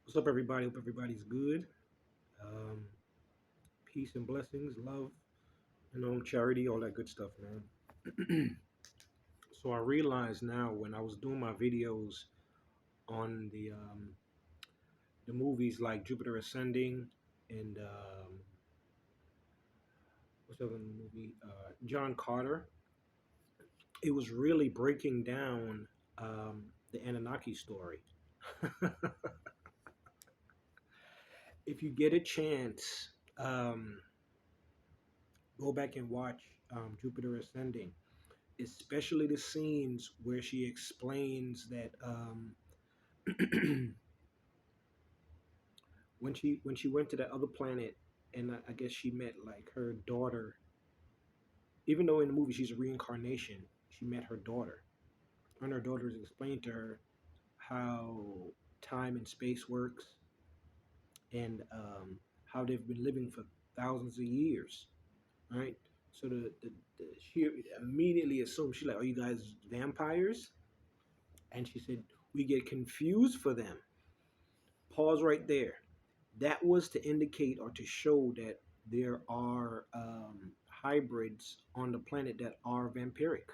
What's up, everybody? Hope everybody's good. Um, Peace and blessings, love, charity, all that good stuff, man. So I realized now when I was doing my videos on the movies like Jupiter Ascending and what's the other movie? John Carter. It was really breaking down the Anunnaki story. If you get a chance, um, go back and watch Jupiter Ascending, especially the scenes where she explains that when she went to that other planet, and I guess she met like her daughter. Even though in the movie she's a reincarnation, she met her daughter, and her daughter explained to her how time and space works, and how they've been living for thousands of years, right? So she immediately assumed, she's like, "Are you guys vampires?" And she said, "We get confused for them." Pause right there. That was to indicate or to show that there are hybrids on the planet that are vampiric,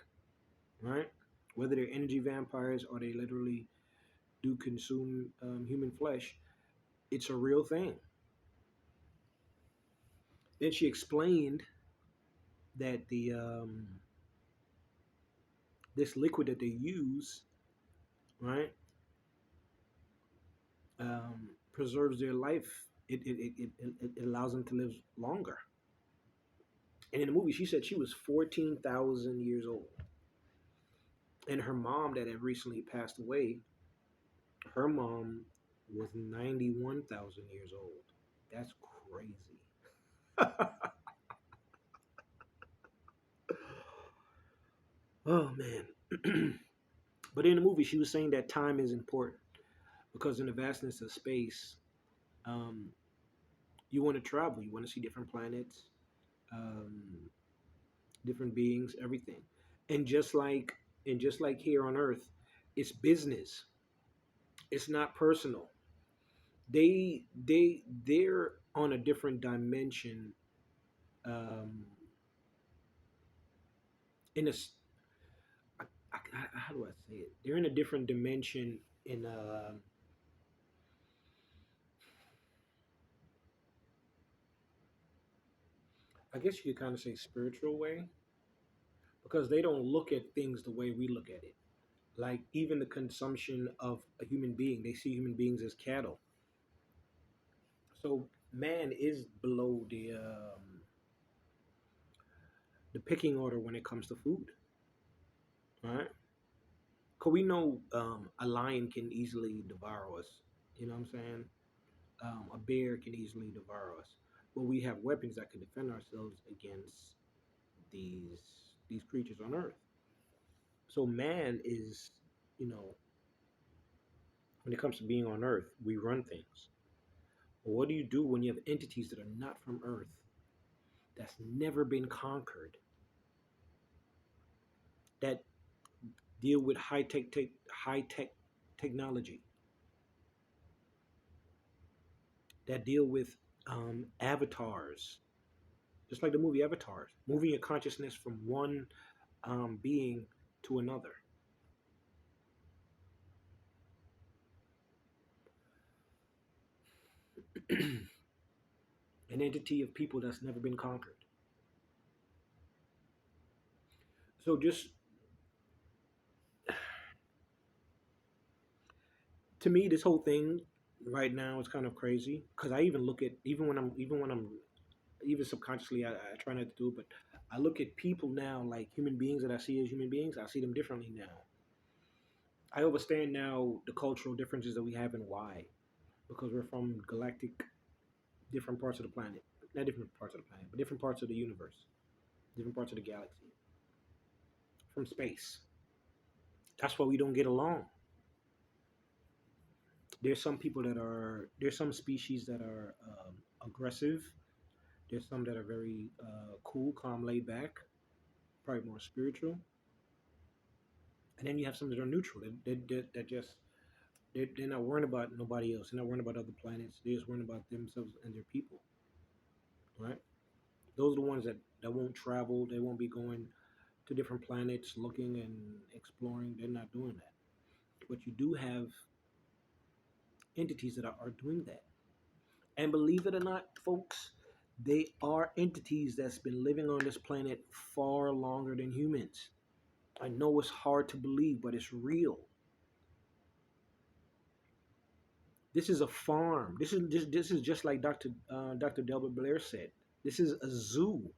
right? Whether they're energy vampires or they literally do consume human flesh, it's a real thing. Then she explained that this liquid that they use, right, preserves their life. It allows them to live longer. And in the movie, she said she was 14,000 years old. And her mom, that had recently passed away, her mom was 91,000 years old. That's crazy. Oh, man. But in the movie, she was saying that time is important because in the vastness of space, um, you want to travel, you want to see different planets, um, different beings, everything. And just like here on Earth, it's business. It's not personal. They're on a different dimension. Um, in a how do I say it? They're in a different dimension in I guess you could kind of say spiritual way, because they don't look at things the way we look at it. Like even the consumption of a human being, they see human beings as cattle. So man is below the picking order when it comes to food, right? Cause we know a lion can easily devour us. You know what I'm saying? A bear can easily devour us, but we have weapons that can defend ourselves against these these creatures on Earth. So man is, you know, when it comes to being on Earth, we run things. But what do you do when you have entities that are not from Earth, that's never been conquered, that deal with high tech technology, that deal with avatars, just like the movie Avatars, moving your consciousness from one being to another. An entity of people that's never been conquered. So just to me, this whole thing right now is kind of crazy because I even look at even subconsciously I try not to do it, but I look at people now like human beings that I see as human beings. I see them differently now. I understand now the cultural differences that we have and why, because we're from galactic different parts of the planet, not different parts of the planet, but different parts of the universe, different parts of the galaxy, from space. That's why we don't get along. There's some species that are aggressive. There's some that are very cool, calm, laid back, probably more spiritual, and then you have some that are neutral. That just They're not worrying about nobody else. They're not worrying about other planets. They're just worrying about themselves and their people. Right? Those are the ones that won't travel. They won't be going to different planets looking and exploring. They're not doing that. But you do have entities that are doing that. And believe it or not, folks, they are entities that's been living on this planet far longer than humans. I know it's hard to believe, but it's real. This is a farm. This is just like Dr. Delbert Blair said. This is a zoo.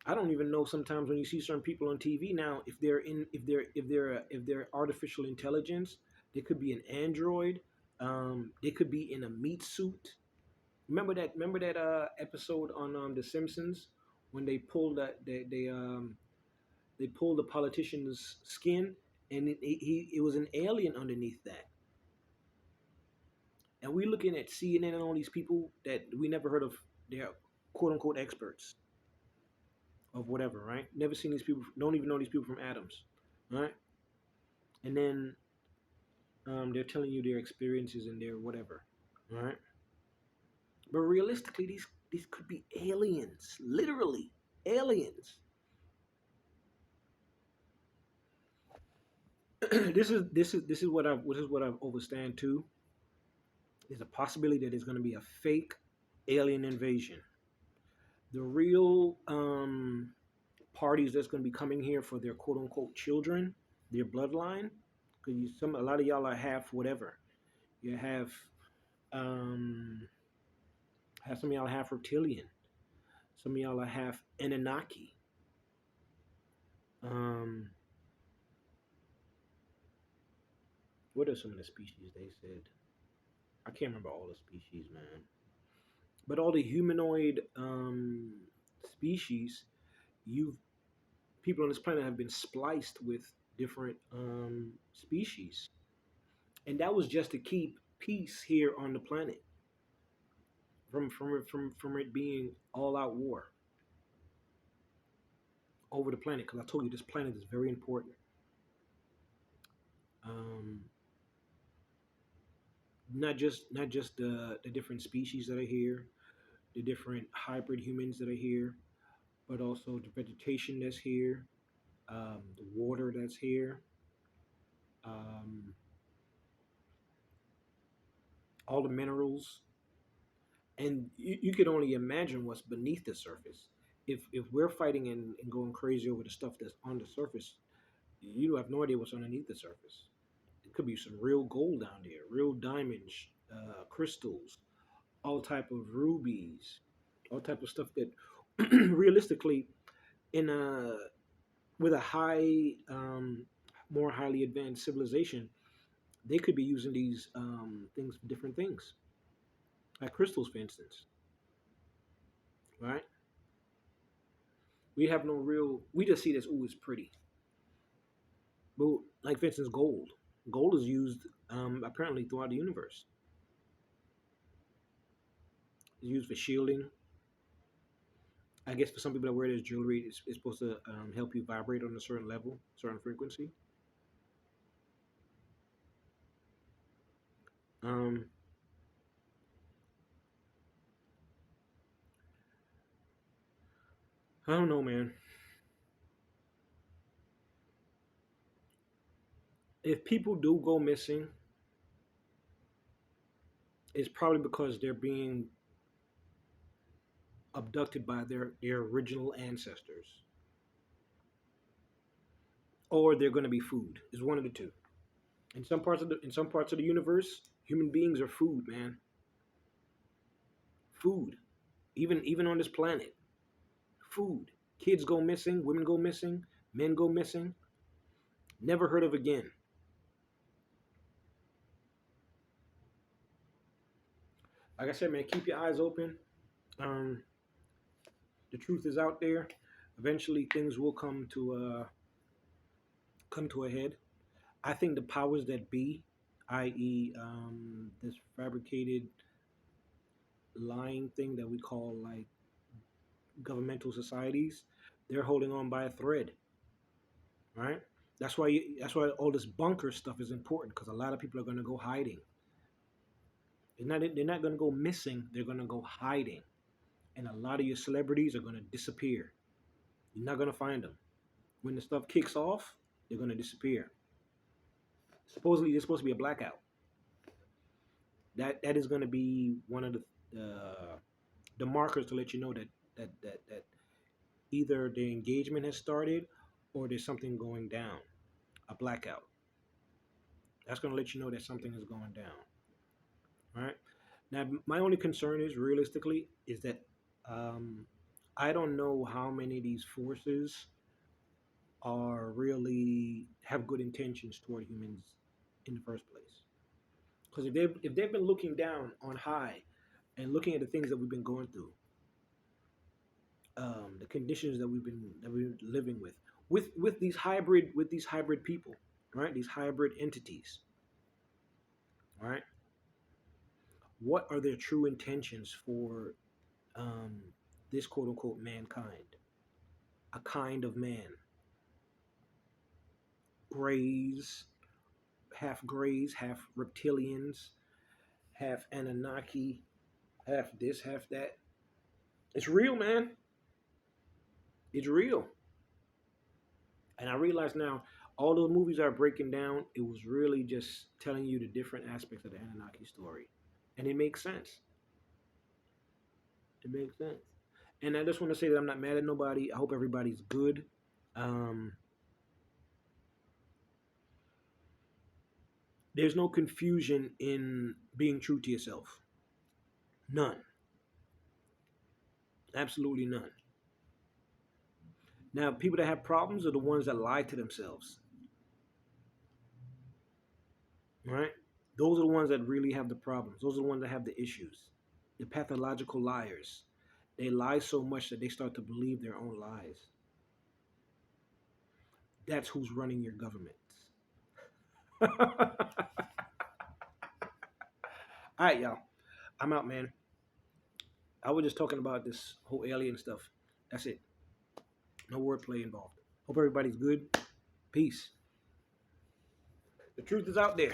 I don't even know sometimes when you see certain people on TV now if they're artificial intelligence. They could be an android. They could be in a meat suit. Remember that episode on The Simpsons when they pulled they pulled the politician's skin and it was an alien underneath that. And we looking at CNN and all these people that we never heard of. They're quote unquote experts of whatever, right? Never seen these people. Don't even know these people from Adams, right? And then they're telling you their experiences and their whatever, right? But realistically, these could be aliens, literally aliens. This is what I've overstand too. There's a possibility that there's going to be a fake alien invasion. The real parties that's going to be coming here for their quote unquote children, their bloodline, because a lot of y'all are half whatever. You um, have some of y'all half reptilian. Some of y'all are half Anunnaki. Um, what are some of the species they said? I can't remember all the species, man. But all the humanoid species, you people on this planet have been spliced with different species, and that was just to keep peace here on the planet from it being all out war over the planet. Because I told you this planet is very important. Um, not just the different species that are here, the different hybrid humans that are here, but also the vegetation that's here, the water that's here, um, all the minerals, and you can only imagine what's beneath the surface. If we're fighting and going crazy over the stuff that's on the surface, you have no idea what's underneath the surface. It could be some real gold down there, real diamonds, crystals, all type of rubies, all type of stuff that realistically in a with a more highly advanced civilization, they could be using these things for different things, like crystals, for instance, right? We have no real. We just see this. Ooh, it's pretty. But like for instance, gold. Gold is used apparently throughout the universe. It's used for shielding. I guess for some people that wear it as jewelry, it's supposed to help you vibrate on a certain level, certain frequency. Um, I don't know, man. If people do go missing, it's probably because they're being abducted by their original ancestors, or they're going to be food. It's one of the two. In some parts of the universe, human beings are food, man. Food. Even on this planet, food. Kids go missing, women go missing, men go missing, never heard of again. Like I said, man, keep your eyes open. Um, the truth is out there. Eventually, things will come to a head. I think the powers that be, i.e., this fabricated lying thing that we call like governmental societies, they're holding on by a thread, right? That's why all this bunker stuff is important because a lot of people are going to go hiding. They're not going to go missing. They're going to go hiding, and a lot of your celebrities are going to disappear. You're not going to find them when the stuff kicks off. They're going to disappear. Supposedly, there's supposed to be a blackout. That is going to be one of the markers to let you know that either the engagement has started or there's something going down. A blackout. That's going to let you know that something is going down. Right now, my only concern is realistically is that um, I don't know how many of these forces are really have good intentions toward humans in the first place. Because if they've been looking down on high and looking at the things that we've been going through, the conditions that we're living with these hybrid people, right? These hybrid entities, right? What are their true intentions for um, this quote unquote mankind? A kind of man, grays, half reptilians, half Anunnaki, half this, half that. It's real, man. It's real. And I realize now, all those movies are breaking down. It was really just telling you the different aspects of the Anunnaki story, and it makes sense. It makes sense. And I just want to say that I'm not mad at nobody. I hope everybody's good. Um, there's no confusion in being true to yourself. None. Absolutely none. Now, people that have problems are the ones that lie to themselves, right? Those are the ones that really have the problems. Those are the ones that have the issues. The pathological liars. They lie so much that they start to believe their own lies. That's who's running your governments. All right, y'all. I'm out, man. I was just talking about this whole alien stuff. That's it. No wordplay involved. Hope everybody's good. Peace. The truth is out there.